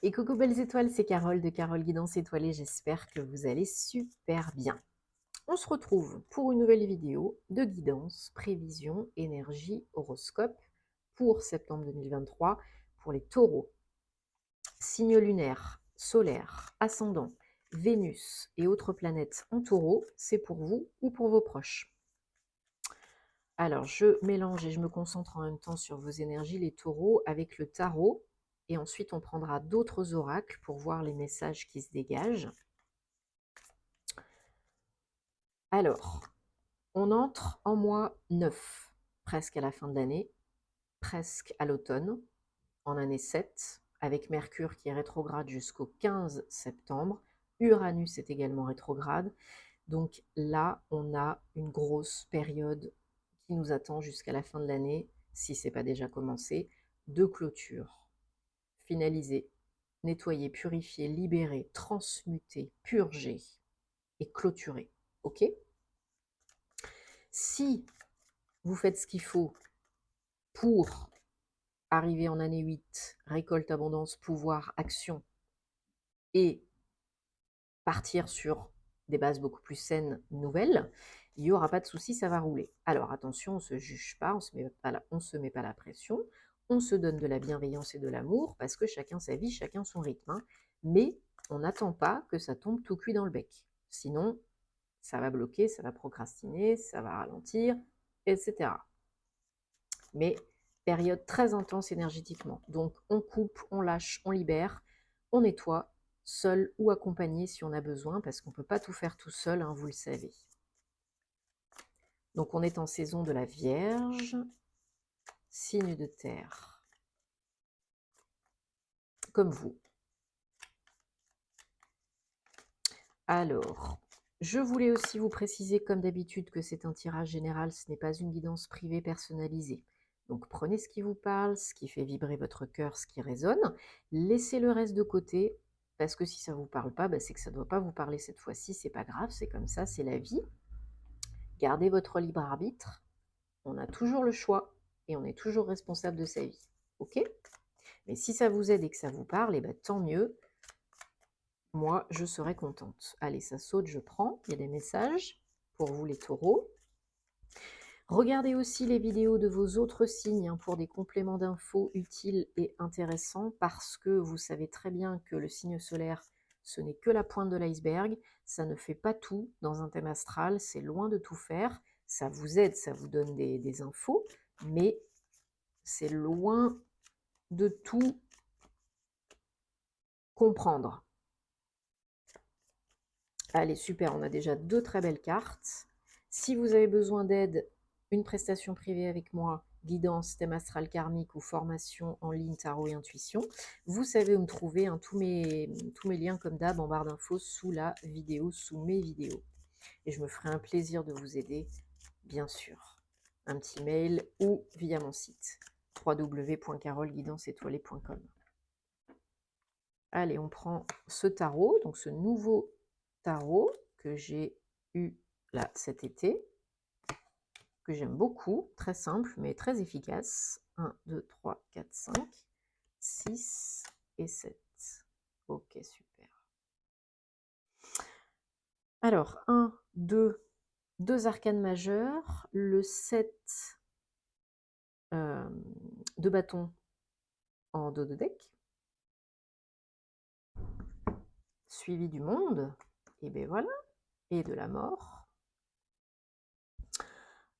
Et coucou belles étoiles, c'est Carole de Carole Guidance Étoilée, j'espère que vous allez super bien. On se retrouve pour une nouvelle vidéo de guidance, prévision, énergie, horoscope pour septembre 2023 pour les taureaux. Signe lunaire, solaire, ascendant, Vénus et autres planètes en taureau, c'est pour vous ou pour vos proches. Alors, je mélange et je me concentre en même temps sur vos énergies, les taureaux, avec le tarot. Et ensuite, on prendra d'autres oracles pour voir les messages qui se dégagent. Alors, on entre en mois 9, presque à la fin de l'année, presque à l'automne, en année 7, avec Mercure qui est rétrograde jusqu'au 15 septembre. Uranus est également rétrograde. Donc là, on a une grosse période qui nous attend jusqu'à la fin de l'année, si ce n'est pas déjà commencé, de clôture. Finaliser, nettoyer, purifier, libérer, transmuter, purger et clôturer. Ok? Si vous faites ce qu'il faut pour arriver en année 8, récolte, abondance, pouvoir, action, et partir sur des bases beaucoup plus saines, nouvelles, il n'y aura pas de souci, ça va rouler. Alors attention, on ne se juge pas, on ne se met pas la pression, on se donne de la bienveillance et de l'amour, parce que chacun sa vie, chacun son rythme. Hein. Mais on n'attend pas que ça tombe tout cuit dans le bec. Sinon, ça va bloquer, ça va procrastiner, ça va ralentir, etc. Mais période très intense énergétiquement. Donc on coupe, on lâche, on libère, on nettoie, seul ou accompagné si on a besoin, parce qu'on ne peut pas tout faire tout seul, hein, vous le savez. Donc on est en saison de la Vierge, signe de terre, comme vous. Alors, je voulais aussi vous préciser, comme d'habitude, que c'est un tirage général, ce n'est pas une guidance privée personnalisée. Donc prenez ce qui vous parle, ce qui fait vibrer votre cœur, ce qui résonne. Laissez le reste de côté, parce que si ça ne vous parle pas, c'est que ça ne doit pas vous parler cette fois-ci, c'est pas grave, c'est comme ça, c'est la vie. Gardez votre libre arbitre, on a toujours le choix et on est toujours responsable de sa vie. Ok? Mais si ça vous aide et que ça vous parle, tant mieux. Moi, je serai contente. Allez, ça saute, je prends. Il y a des messages pour vous les taureaux. Regardez aussi les vidéos de vos autres signes pour des compléments d'infos utiles et intéressants, parce que vous savez très bien que le signe solaire, ce n'est que la pointe de l'iceberg. Ça ne fait pas tout dans un thème astral, c'est loin de tout faire. Ça vous aide, ça vous donne des infos, mais c'est loin de tout comprendre. Allez, super, on a déjà 2 très belles cartes. Si vous avez besoin d'aide, une prestation privée avec moi, guidance, thème astral karmique ou formation en ligne, tarot et intuition, vous savez où me trouver, hein, tous mes liens comme d'hab en barre d'infos sous la vidéo, sous mes vidéos. Et je me ferai un plaisir de vous aider, bien sûr. Un petit mail ou via mon site www.caroleguidanceétoilée.com. Allez, on prend ce tarot, donc ce nouveau tarot que j'ai eu là cet été, que j'aime beaucoup, très simple mais très efficace. 1, 2, 3, 4, 5, 6 et 7. Ok, super. Alors, 1, 2 arcanes majeures, le 7 de bâton en dos de deck, suivi du monde, et bien voilà, et de la mort.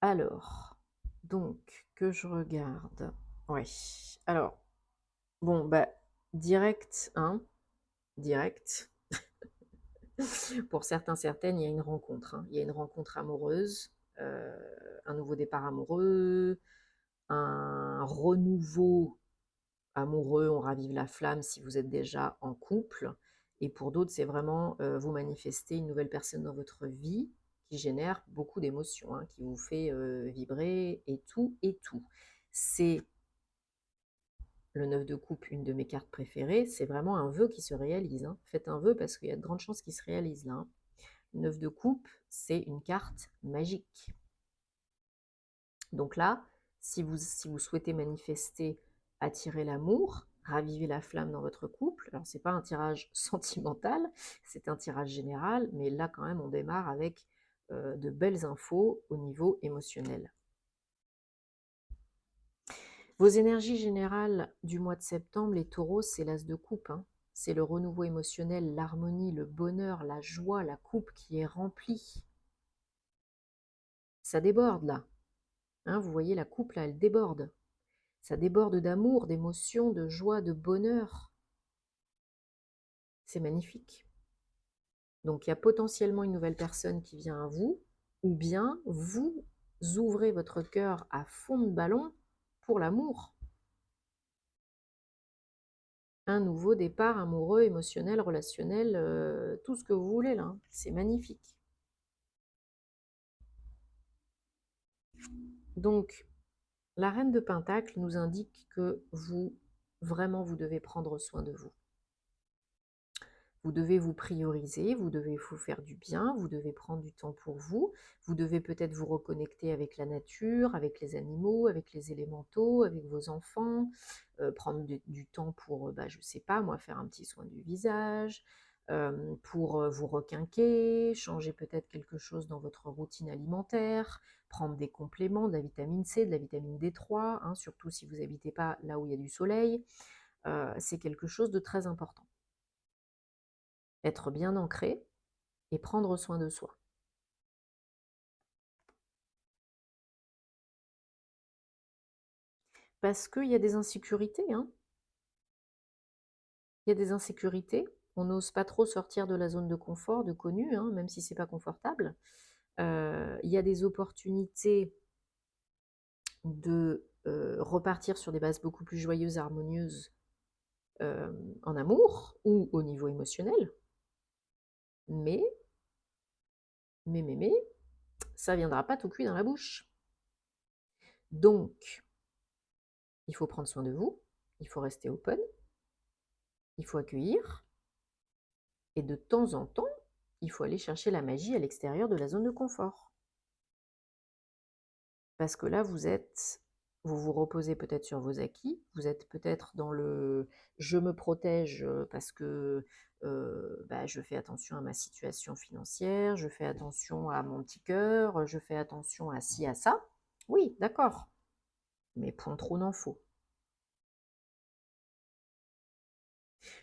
Alors, donc, que je regarde. Oui, alors, bon, direct, hein, direct. Pour certains, certaines, il y a une rencontre. Hein. Il y a une rencontre amoureuse, un nouveau départ amoureux, un renouveau amoureux, on ravive la flamme si vous êtes déjà en couple. Et pour d'autres, c'est vraiment vous manifester une nouvelle personne dans votre vie qui génère beaucoup d'émotions, hein, qui vous fait vibrer et tout, et tout. C'est le 9 de coupe, une de mes cartes préférées. C'est vraiment un vœu qui se réalise. Hein. Faites un vœu parce qu'il y a de grandes chances qu'il se réalise là. Hein. 9 de coupe, c'est une carte magique. Donc là, si vous souhaitez manifester, attirer l'amour, raviver la flamme dans votre couple. Alors, ce n'est pas un tirage sentimental, c'est un tirage général, mais là, quand même, on démarre avec de belles infos au niveau émotionnel. Vos énergies générales du mois de septembre, les taureaux, c'est l'as de coupe. Hein. C'est le renouveau émotionnel, l'harmonie, le bonheur, la joie, la coupe qui est remplie. Ça déborde là. Hein, vous voyez, la coupe là, elle déborde. Ça déborde d'amour, d'émotion, de joie, de bonheur. C'est magnifique. Donc il y a potentiellement une nouvelle personne qui vient à vous, ou bien vous ouvrez votre cœur à fond de ballon pour l'amour. Un nouveau départ amoureux, émotionnel, relationnel, tout ce que vous voulez là. C'est magnifique. Donc, la reine de Pentacle nous indique que vous, vraiment, vous devez prendre soin de vous. Vous devez vous prioriser, vous devez vous faire du bien, vous devez prendre du temps pour vous, vous devez peut-être vous reconnecter avec la nature, avec les animaux, avec les élémentaux, avec vos enfants, prendre du temps pour, je ne sais pas moi, faire un petit soin du visage, pour vous requinquer, changer peut-être quelque chose dans votre routine alimentaire, prendre des compléments, de la vitamine C, de la vitamine D3, hein, surtout si vous n'habitez pas là où il y a du soleil, c'est quelque chose de très important. Être bien ancré et prendre soin de soi. Parce qu'il y a des insécurités, hein. Il y a des insécurités. On n'ose pas trop sortir de la zone de confort, de connu, hein, même si c'est pas confortable. Il y a des opportunités de repartir sur des bases beaucoup plus joyeuses, harmonieuses en amour ou au niveau émotionnel. Mais, ça viendra pas tout cuit dans la bouche. Donc, il faut prendre soin de vous, il faut rester open, il faut accueillir, et de temps en temps, il faut aller chercher la magie à l'extérieur de la zone de confort. Parce que là, vous vous reposez peut-être sur vos acquis, vous êtes peut-être dans le « je me protège parce que je fais attention à ma situation financière, je fais attention à mon petit cœur, je fais attention à ci, à ça ». Oui, d'accord, mais point trop n'en faut.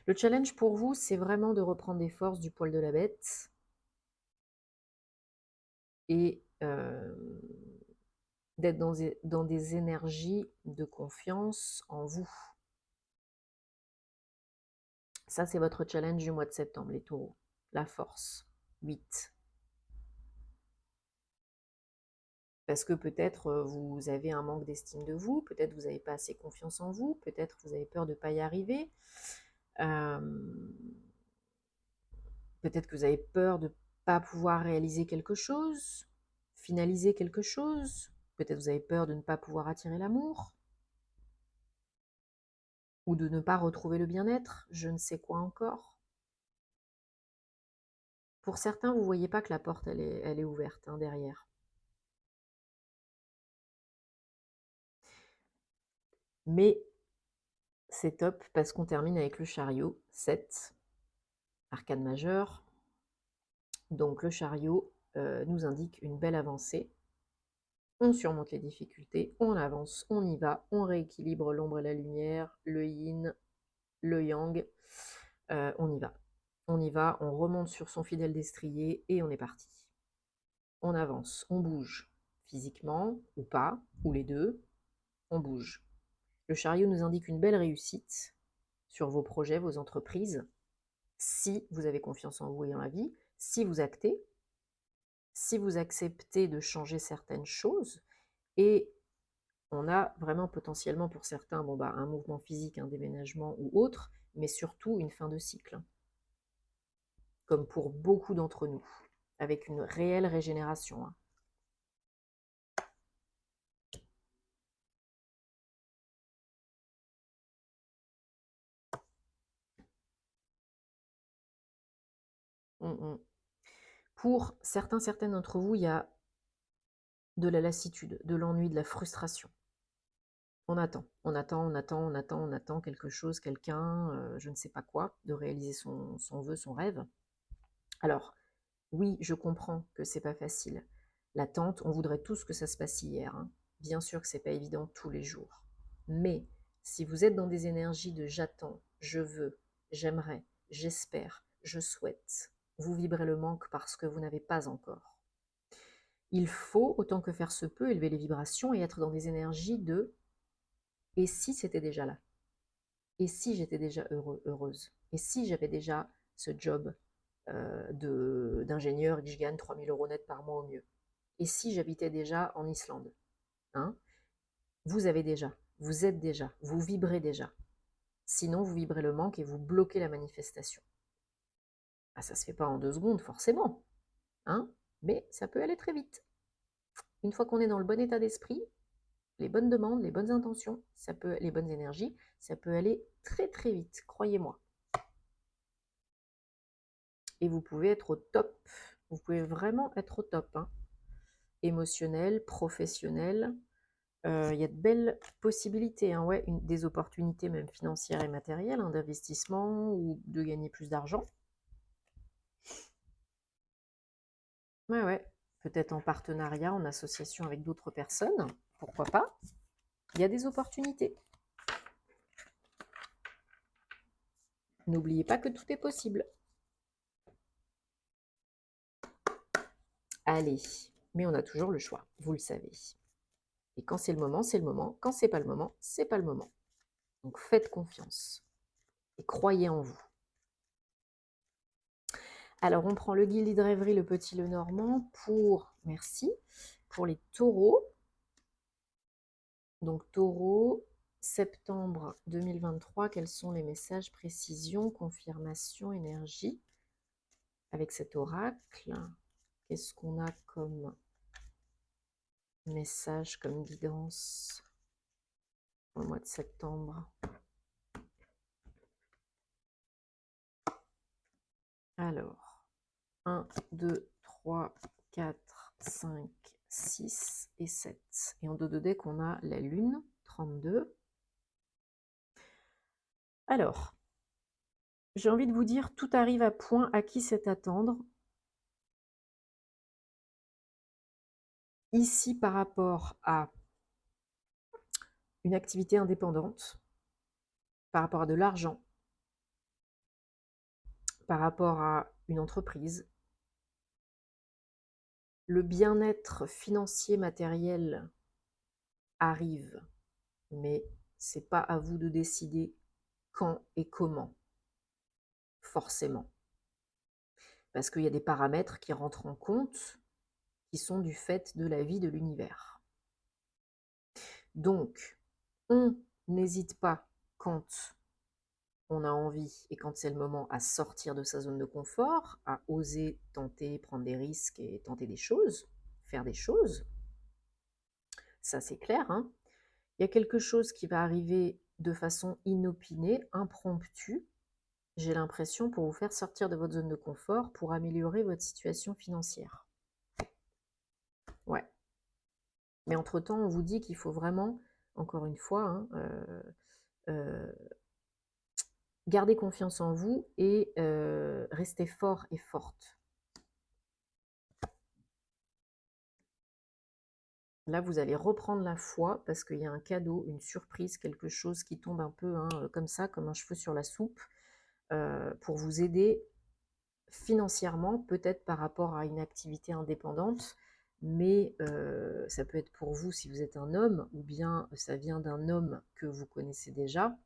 Le challenge pour vous, c'est vraiment de reprendre des forces du poil de la bête et d'être dans des énergies de confiance en vous. Ça, c'est votre challenge du mois de septembre, les taureaux. La force, 8. Parce que peut-être vous avez un manque d'estime de vous, peut-être vous n'avez pas assez confiance en vous, peut-être vous avez peur de ne pas y arriver, peut-être que vous avez peur de ne pas pouvoir réaliser quelque chose, finaliser quelque chose, peut-être vous avez peur de ne pas pouvoir attirer l'amour, ou de ne pas retrouver le bien-être, je ne sais quoi encore. Pour certains, vous ne voyez pas que la porte, elle est ouverte hein, derrière. Mais c'est top parce qu'on termine avec le chariot, 7, arcane majeure. Donc le chariot nous indique une belle avancée. On surmonte les difficultés, on avance, on y va, on rééquilibre l'ombre et la lumière, le yin, le yang. On y va. On y va, on remonte sur son fidèle destrier et on est parti. On avance, on bouge, physiquement ou pas, ou les deux, on bouge. Le chariot nous indique une belle réussite sur vos projets, vos entreprises, si vous avez confiance en vous et en la vie, si vous actez, si vous acceptez de changer certaines choses, et on a vraiment potentiellement pour certains un mouvement physique, un déménagement ou autre, mais surtout une fin de cycle, comme pour beaucoup d'entre nous, avec une réelle régénération. Pour certaines d'entre vous, il y a de la lassitude, de l'ennui, de la frustration. On attend, on attend, on attend, on attend, on attend quelque chose, quelqu'un, je ne sais pas quoi, de réaliser son vœu, son rêve. Alors, oui, je comprends que c'est pas facile. L'attente, on voudrait tous que ça se passe hier, hein. Bien sûr que c'est pas évident tous les jours. Mais si vous êtes dans des énergies de j'attends, je veux, j'aimerais, j'espère, je souhaite, vous vibrez le manque parce que vous n'avez pas encore. Il faut, autant que faire se peut, élever les vibrations et être dans des énergies de et si c'était déjà là? Et si j'étais déjà heureux, heureuse? Et si j'avais déjà ce job d'ingénieur et que je gagne 3 000 € net par mois au mieux? Et si j'habitais déjà en Islande, hein? Vous avez déjà, vous êtes déjà, vous vibrez déjà. Sinon, vous vibrez le manque et vous bloquez la manifestation. Ah, ça se fait pas en 2 secondes, forcément, hein? Mais ça peut aller très vite. Une fois qu'on est dans le bon état d'esprit, les bonnes demandes, les bonnes intentions, les bonnes énergies, ça peut aller très très vite, croyez-moi. Et vous pouvez être au top. Vous pouvez vraiment être au top, hein. Émotionnel, professionnel. Il y a de belles possibilités, hein, ouais, des opportunités même financières et matérielles, hein, d'investissement ou de gagner plus d'argent. Ouais, ouais. Peut-être en partenariat, en association avec d'autres personnes. Pourquoi pas? Il y a des opportunités. N'oubliez pas que tout est possible. Allez, mais on a toujours le choix, vous le savez. Et quand c'est le moment, c'est le moment. Quand c'est pas le moment, c'est pas le moment. Donc faites confiance et croyez en vous. Alors on prend le guilde de rêverie, le petit le normand pour, merci, pour les taureaux. Donc taureau, septembre 2023, quels sont les messages, précision, confirmation, énergie avec cet oracle? Qu'est-ce qu'on a comme message, comme guidance pour le mois de septembre? Alors, 1, 2, 3, 4, 5, 6 et 7. Et en dos de deck, on a la lune, 32. Alors, j'ai envie de vous dire, tout arrive à point, à qui c'est attendre. Ici, par rapport à une activité indépendante, par rapport à de l'argent, par rapport à une entreprise, le bien-être financier, matériel arrive, mais c'est pas à vous de décider quand et comment, forcément. Parce qu'il y a des paramètres qui rentrent en compte, qui sont du fait de la vie de l'univers. Donc, on n'hésite pas quand on a envie et quand c'est le moment à sortir de sa zone de confort, à oser tenter, prendre des risques et tenter des choses, faire des choses. Ça, c'est clair, hein. Il y a quelque chose qui va arriver de façon inopinée, impromptue, j'ai l'impression, pour vous faire sortir de votre zone de confort, pour améliorer votre situation financière. Ouais. Mais entre-temps, on vous dit qu'il faut vraiment, encore une fois, hein, garder confiance en vous et rester fort et forte. Là, vous allez reprendre la foi parce qu'il y a un cadeau, une surprise, quelque chose qui tombe un peu, hein, comme ça, comme un cheveu sur la soupe, pour vous aider financièrement, peut-être par rapport à une activité indépendante, mais ça peut être pour vous si vous êtes un homme, ou bien ça vient d'un homme que vous connaissez déjà.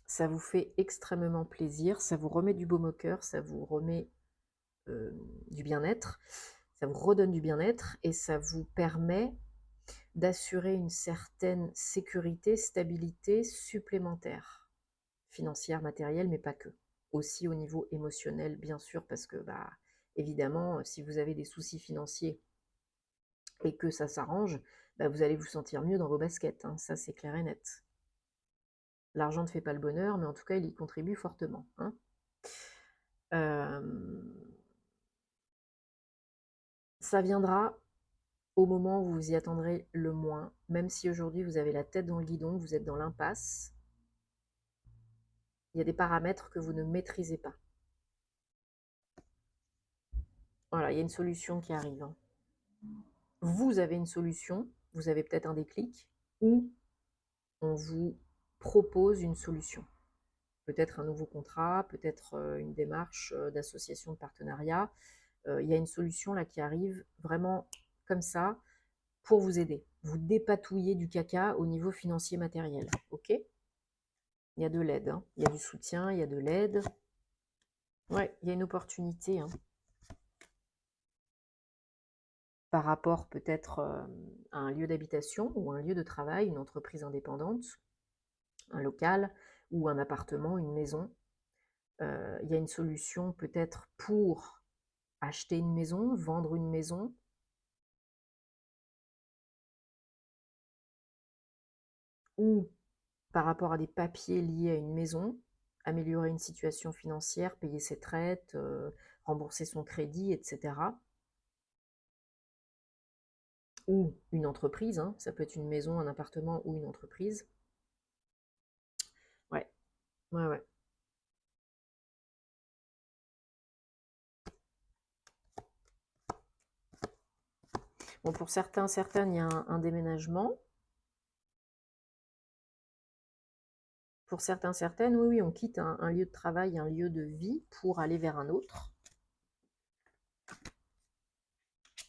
Ça vous fait extrêmement plaisir, ça vous remet du baume au cœur, ça vous remet du bien-être, ça vous redonne du bien-être et ça vous permet d'assurer une certaine sécurité, stabilité supplémentaire, financière, matérielle, mais pas que. Aussi au niveau émotionnel, bien sûr, parce que, bah, évidemment, si vous avez des soucis financiers et que ça s'arrange, bah, vous allez vous sentir mieux dans vos baskets, hein, ça c'est clair et net. L'argent ne fait pas le bonheur, mais en tout cas, il y contribue fortement, hein. Ça viendra au moment où vous y attendrez le moins, même si aujourd'hui vous avez la tête dans le guidon, vous êtes dans l'impasse. Il y a des paramètres que vous ne maîtrisez pas. Voilà, il y a une solution qui arrive, hein. Vous avez une solution, vous avez peut-être un déclic, ou on vous propose une solution. Peut-être un nouveau contrat, peut-être une démarche d'association de partenariat. Il y a une solution là qui arrive vraiment comme ça pour vous aider. Vous dépatouiller du caca au niveau financier matériel. Ok? Il y a de l'aide, hein. Il y a du soutien, il y a de l'aide. Ouais, il y a une opportunité, hein. Par rapport peut-être à un lieu d'habitation ou un lieu de travail, une entreprise indépendante, un local ou un appartement, une maison. Il y a une solution peut-être pour acheter une maison, vendre une maison, ou par rapport à des papiers liés à une maison, améliorer une situation financière, payer ses traites, rembourser son crédit, etc. Ou une entreprise, hein, ça peut être une maison, un appartement ou une entreprise. Ouais, ouais, ouais. Bon, pour certains, certaines, il y a un déménagement. Pour certains, certaines, oui, oui, on quitte un lieu de travail, un lieu de vie pour aller vers un autre.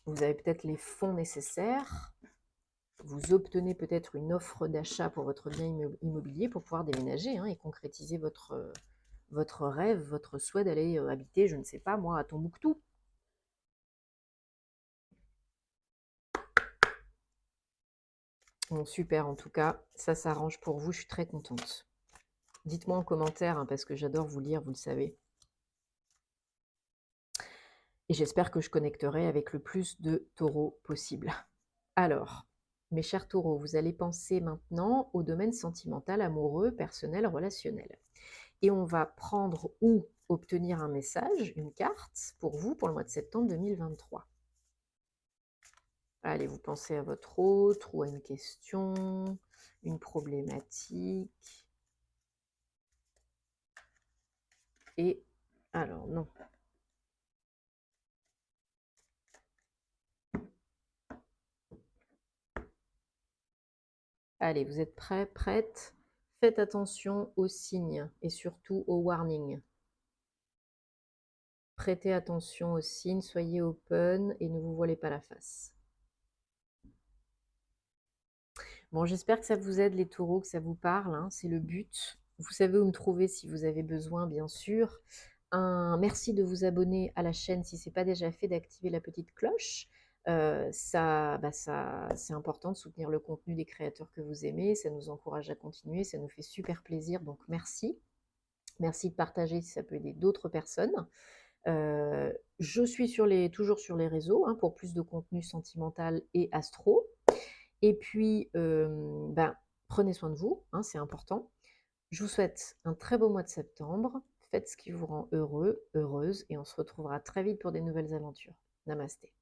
Vous avez peut-être les fonds nécessaires. Vous obtenez peut-être une offre d'achat pour votre bien immobilier pour pouvoir déménager, hein, et concrétiser votre rêve, votre souhait d'aller habiter, je ne sais pas moi, à Tombouctou. Bon, super, en tout cas, ça s'arrange pour vous, je suis très contente. Dites-moi en commentaire, hein, parce que j'adore vous lire, vous le savez. Et j'espère que je connecterai avec le plus de taureaux possible. Alors, mes chers taureaux, vous allez penser maintenant au domaine sentimental, amoureux, personnel, relationnel. Et on va prendre ou obtenir un message, une carte, pour vous, pour le mois de septembre 2023. Allez, vous pensez à votre autre ou à une question, une problématique. Et alors, non. Allez, vous êtes prêts, prêtes? Faites attention aux signes et surtout aux warnings. Prêtez attention aux signes, soyez open et ne vous voilez pas la face. Bon, j'espère que ça vous aide les taureaux, que ça vous parle, hein, c'est le but. Vous savez où me trouver si vous avez besoin, bien sûr. Merci de vous abonner à la chaîne si ce n'est pas déjà fait, d'activer la petite cloche. C'est important de soutenir le contenu des créateurs que vous aimez, ça nous encourage à continuer, ça nous fait super plaisir, donc merci. Merci de partager si ça peut aider d'autres personnes. Je suis toujours sur les réseaux, hein, pour plus de contenu sentimental et astro. Et puis, prenez soin de vous, hein, c'est important. Je vous souhaite un très beau mois de septembre. Faites ce qui vous rend heureux, heureuse, et on se retrouvera très vite pour des nouvelles aventures. Namasté.